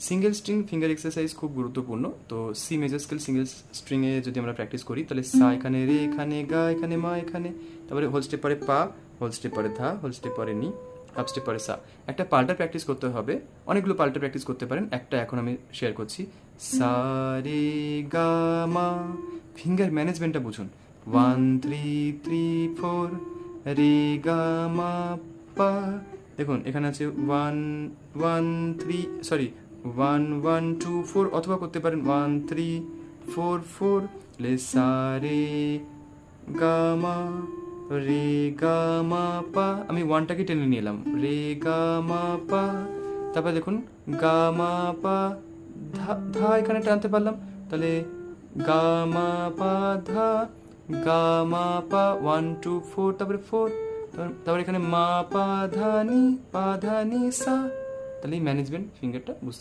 Single string finger exercise খুব গুরুত্বপূর্ণ। তো সি মেজর স্কেল সিঙ্গেল স্ট্রিংয়ে যদি আমরা প্র্যাকটিস করি তাহলে সা এখানে, রে এখানে, গা এখানে, মা এখানে, তারপরে হোল স্টেপ পরে পা, হোল স্টেপ পরে ধা, হোল স্টেপ পরে নি, হাফ স্টেপ পরে সা। একটা পাল্টা প্র্যাকটিস করতে হবে, অনেকগুলো পাল্টা প্র্যাকটিস করতে পারেন, একটা এখন আমি শেয়ার করছি। সা রে গা মা, ফিঙ্গার ম্যানেজমেন্টটা বুঝুন। 1 3 3 4, রে গা মা পা। দেখুন এখানে আছে 1 1 3, সরি 1 1 2 4, অথবা করতে পারেন 1 3 4 4, লে সা রে গা মা, রে গা মা পা। আমি ওয়ানটাকে টেনে নিয়ে এলাম, রে গা মা পা। তারপরে দেখুন গা মা পা ধা, ধা এখানে টানতে পারলাম, তাহলে গা মা পা ধা, গা মা পা 1 2 4, তারপরে 4, তারপরে এখানে মা পা ধা নি সা। তাহলে এই ম্যানেজমেন্ট ফিঙ্গারটা বুঝতে